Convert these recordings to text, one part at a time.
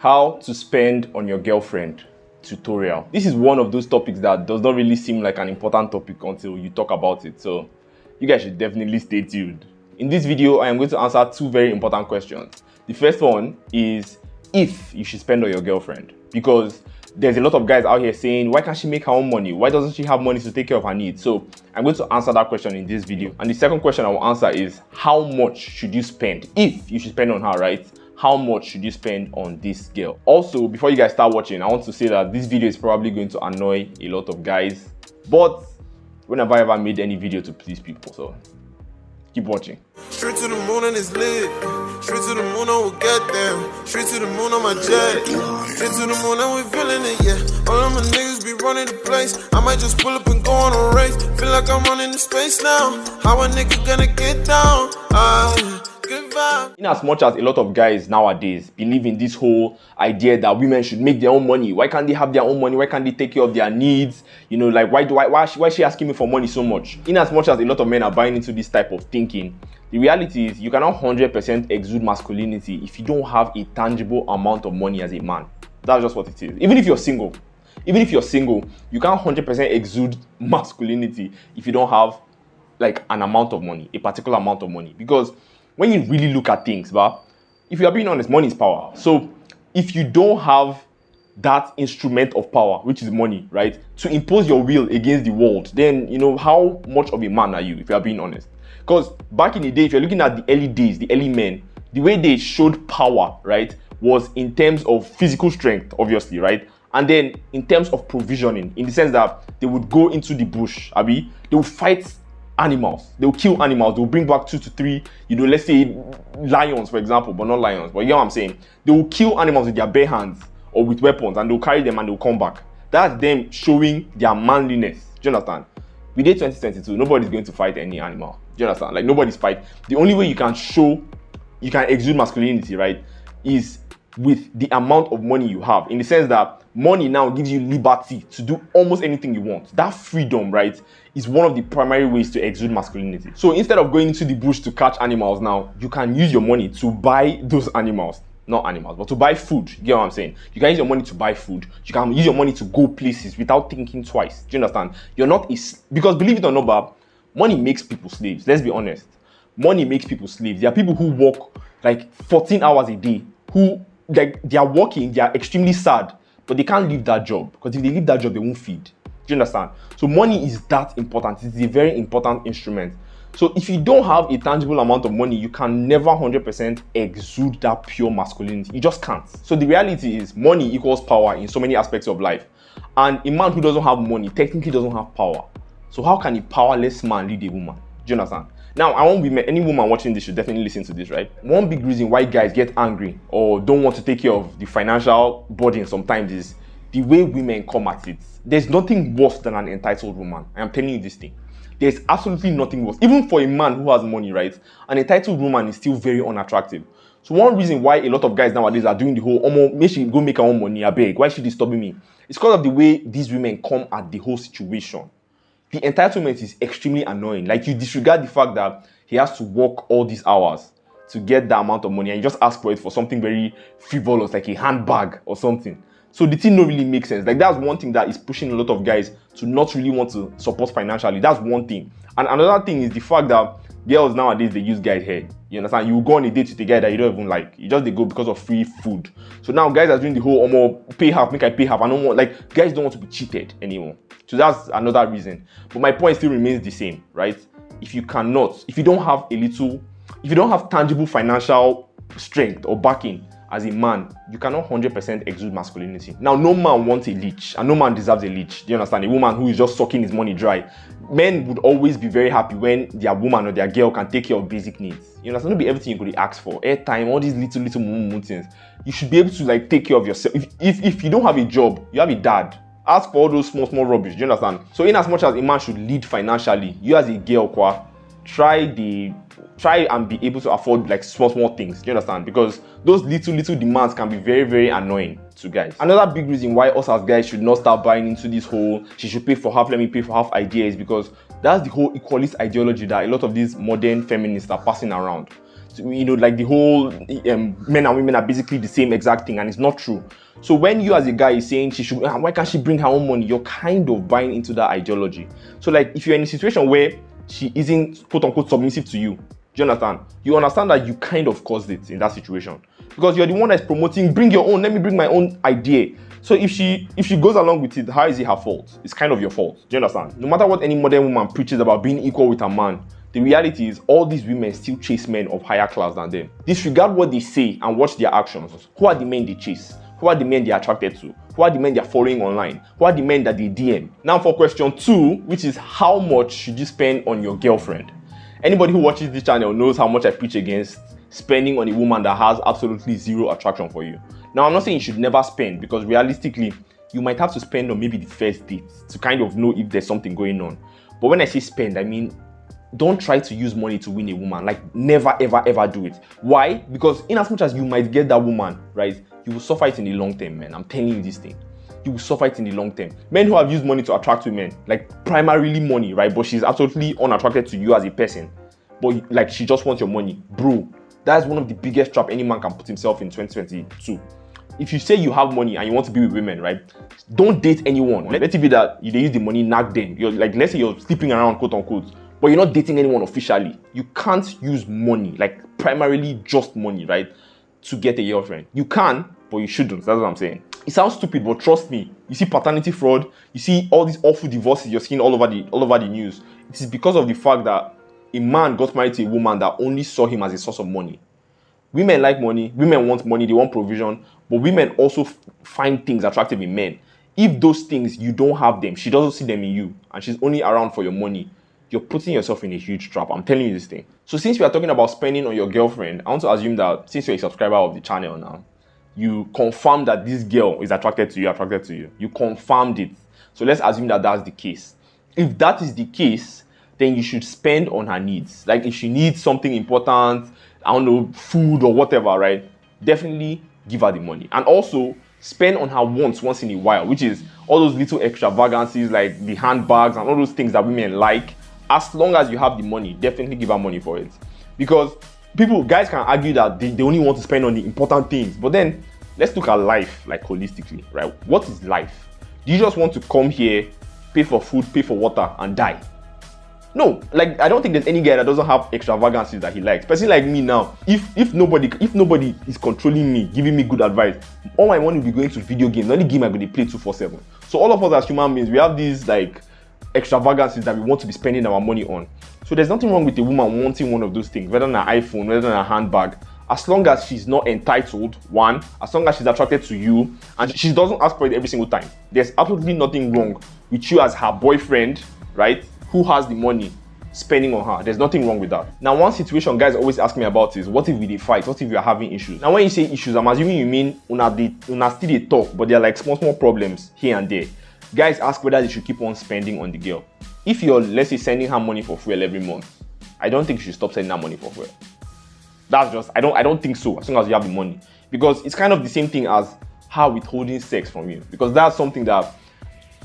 How to spend on your girlfriend tutorial. This is one of those topics that does not really seem like an important topic until you talk about it, so you guys should definitely stay tuned. In this video, I am going to answer two very important questions. The first one is if you should spend on your girlfriend, because there's a lot of guys out here saying, why can't she make her own money? Why doesn't she have money to take care of her needs? So I'm going to answer that question in this video. And the second question I will answer is, how much should you spend? If you should spend on her, right? How much should you spend on this girl? Also, before you guys start watching, I want to say that this video is probably going to annoy a lot of guys, but whenever I ever made any video to please people, so keep watching. Straight to the moon and it's lit. Straight to the moon and we'll get there. Straight to the moon on my jet. Straight to the moon and we feeling it, yeah. All of my niggas be running the place. I might just pull up and go on a race. Feel like I'm running the space now. How a nigga gonna get down? Good vibe. In as much as a lot of guys nowadays believe in this whole idea that women should make their own money, why can't they have their own money? Why can't they take care of their needs? You know, like why is she asking me for money so much? In as much as a lot of men are buying into this type of thinking, the reality is you cannot 100% exude masculinity if you don't have a tangible amount of money as a man. That's just what it is. Even if you're single, you can't 100% exude masculinity if you don't have like an amount of money, a particular amount of money. Because when you really look at things, but if you are being honest, money is power. So if you don't have that instrument of power, which is money, right, to impose your will against the world, then you know how much of a man are you, if you are being honest? Because back in the day, if you're looking at the early days, the early men, the way they showed power, right, was in terms of physical strength, obviously, right? And then in terms of provisioning, in the sense that they would go into the bush, they would fight animals, they will kill animals, they will bring back 2 to 3, you know, let's say lions, for example, but not lions, but you know what I'm saying? They will kill animals with their bare hands or with weapons, and they'll carry them and they'll come back. That's them showing their manliness. Do you understand? We did 2022, nobody's going to fight any animal. Do you understand? Like, nobody's fight. The only way you can exude masculinity, right, is with the amount of money you have, in the sense that money now gives you liberty to do almost anything you want. That freedom, right, is one of the primary ways to exude masculinity. So instead of going into the bush to catch animals now, you can use your money to buy those animals. Not animals, but to buy food. You get what I'm saying? You can use your money to buy food. You can use your money to go places without thinking twice. Do you understand? You're not because believe it or not, Bob, money makes people slaves. Let's be honest. Money makes people slaves. There are people who work like 14 hours a day, who like they are working, they are extremely sad, but they can't leave that job, because if they leave that job, they won't feed. Do you understand? So money is that important. It's a very important instrument. So if you don't have a tangible amount of money, you can never 100% exude that pure masculinity. You just can't. So the reality is money equals power in so many aspects of life. And a man who doesn't have money technically doesn't have power. So how can a powerless man lead a woman? Do you understand? Now, I want women, any woman watching this should definitely listen to this, right? One big reason why guys get angry or don't want to take care of the financial burden sometimes is the way women come at it. There's nothing worse than an entitled woman. I am telling you this thing. There's absolutely nothing worse. Even for a man who has money, right? An entitled woman is still very unattractive. So one reason why a lot of guys nowadays are doing the whole, make she go make her own money, I beg, why should she disturbing me? It's because of the way these women come at the whole situation. The entitlement is extremely annoying. Like, you disregard the fact that he has to work all these hours to get that amount of money, and you just ask for it for something very frivolous, like a handbag or something. So the thing don't really make sense. Like, that's one thing that is pushing a lot of guys to not really want to support financially. That's one thing. And another thing is the fact that girls nowadays, they use guys' head. You understand? You go on a date with a guy that you don't even like. You just they go because of free food. So now guys are doing the whole pay half, make I pay half. I don't want, like, guys don't want to be cheated anymore. So that's another reason. But my point still remains the same, right? If you don't have tangible financial strength or backing as a man, you cannot 100% exude masculinity. Now, no man wants a leech, and no man deserves a leech. Do you understand? A woman who is just sucking his money dry. Men would always be very happy when their woman or their girl can take care of basic needs. You understand? Not be everything you could ask for. Airtime, all these little things. You should be able to like take care of yourself. If you don't have a job, you have a dad. Ask for all those small rubbish. Do you understand? So in as much as a man should lead financially, you as a girl, try and be able to afford like small things. Do you understand? Because those little demands can be very, very annoying to guys. Another big reason why us as guys should not start buying into this whole she should pay for half, let me pay for half idea is because that's the whole equalist ideology that a lot of these modern feminists are passing around. you know, like the whole men and women are basically the same exact thing, and it's not true. So when you as a guy is saying she should, why can't she bring her own money, you're kind of buying into that ideology. So like if you're in a situation where she isn't quote unquote submissive to you, do you understand? You understand that you kind of caused it in that situation because you're the one that's promoting, bring your own, let me bring my own idea. So if she goes along with it, how is it her fault? It's kind of your fault. Do you understand? No matter what any modern woman preaches about being equal with a man, the reality is all these women still chase men of higher class than them. Disregard what they say and watch their actions. Who are the men they chase? Who are the men they're attracted to? Who are the men they're following online? Who are the men that they DM? Now for question 2, which is how much should you spend on your girlfriend? Anybody who watches this channel knows how much I preach against spending on a woman that has absolutely zero attraction for you. Now I'm not saying you should never spend, because realistically, you might have to spend on maybe the first date to kind of know if there's something going on. But when I say spend, I mean, don't try to use money to win a woman. Like, never, ever, ever do it. Why? Because in as much as you might get that woman, right, you will suffer it in the long term, man. I'm telling you this thing. You will suffer it in the long term. Men who have used money to attract women, like primarily money, right, but she's absolutely unattracted to you as a person, but like she just wants your money. Bro, that's one of the biggest trap any man can put himself in 2022. If you say you have money and you want to be with women, right, don't date anyone. Let it be that they use the money, nag them. You're like, let's say you're sleeping around, quote unquote, but you're not dating anyone officially. You can't use money, like primarily just money, right, to get a girlfriend. You can, but you shouldn't. That's what I'm saying. It sounds stupid, but trust me. You see paternity fraud. You see all these awful divorces you're seeing all over the news. It is because of the fact that a man got married to a woman that only saw him as a source of money. Women like money. Women want money. They want provision. But women also find things attractive in men. If those things, you don't have them, she doesn't see them in you, and she's only around for your money, you're putting yourself in a huge trap. I'm telling you this thing. So since we are talking about spending on your girlfriend, I want to assume that since you're a subscriber of the channel now, you confirm that this girl is attracted to you. You confirmed it. So let's assume that that's the case. If that is the case, then you should spend on her needs. Like if she needs something important, I don't know, food or whatever, right? Definitely give her the money. And also spend on her wants once in a while, which is all those little extravagancies like the handbags and all those things that women like. As long as you have the money, definitely give her money for it. Because guys can argue that they only want to spend on the important things. But then let's look at life like holistically, right? What is life? Do you just want to come here, pay for food, pay for water, and die? No, like I don't think there's any guy that doesn't have extravagancies that he likes. Person like me now, if nobody is controlling me, giving me good advice, all my money will be going to video games. The only game I'm going to play 247. So all of us as human beings, we have these like extravagancies that we want to be spending our money on. So there's nothing wrong with a woman wanting one of those things, whether an iPhone, whether a handbag, as long as she's not entitled, one, as long as she's attracted to you, and she doesn't ask for it every single time. There's absolutely nothing wrong with you as her boyfriend, right, who has the money, spending on her. There's nothing wrong with that. Now, one situation guys always ask me about is, what if we fight? What if we are having issues? Now, when you say issues, I'm assuming you mean una still dey talk, but they're like small problems here and there. Guys ask whether they should keep on spending on the girl. If you're, let's say, sending her money for fuel every month, I don't think you should stop sending her money for fuel. That's just, I don't think so, as long as you have the money. Because it's kind of the same thing as her withholding sex from you. Because that's something that,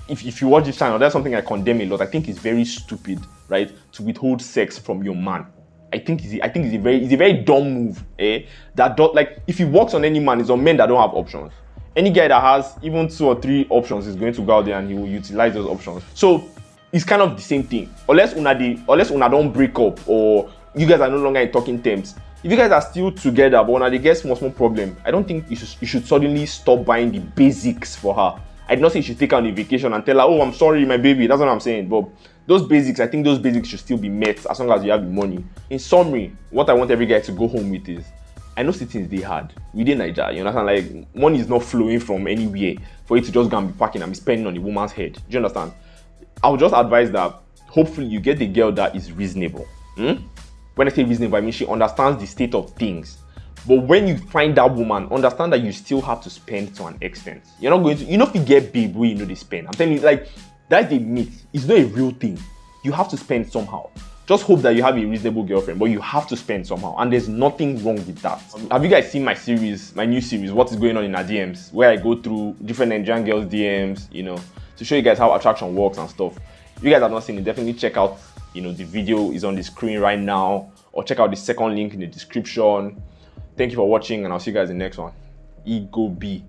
if you watch this channel, that's something I condemn a lot. I think it's very stupid, right, to withhold sex from your man. I think it's a very dumb move, like, if it works on any man, it's on men that don't have options. Any guy that has even 2 or 3 options is going to go out there and he will utilize those options. So it's kind of the same thing. Unless una don't break up or you guys are no longer in talking terms. If you guys are still together, but when they get small problem, I don't think you should suddenly stop buying the basics for her. I did not say you should take her on a vacation and tell her, oh, I'm sorry, my baby. That's what I'm saying. But those basics, I think those basics should still be met as long as you have the money. In summary, what I want every guy to go home with is, I know things they hard. Within Nigeria, you understand? Like, money is not flowing from anywhere for you to just go and be packing and be spending on a woman's head. Do you understand? I would just advise that hopefully you get the girl that is reasonable. When I say reasonable, I mean she understands the state of things. But when you find that woman, understand that you still have to spend to an extent. You're not going to, if you get babe where you know they spend. I'm telling you, like, that's the myth. It's not a real thing. You have to spend somehow. Just hope that you have a reasonable girlfriend, but you have to spend somehow. And there's nothing wrong with that. Have you guys seen my new series, What is Going On in Our DMs? Where I go through different Nigerian girls' DMs, to show you guys how attraction works and stuff. If you guys have not seen it, definitely check out you know, the video is on the screen right now, or check out the second link in the description. Thank you for watching, and I'll see you guys in the next one. Ego B.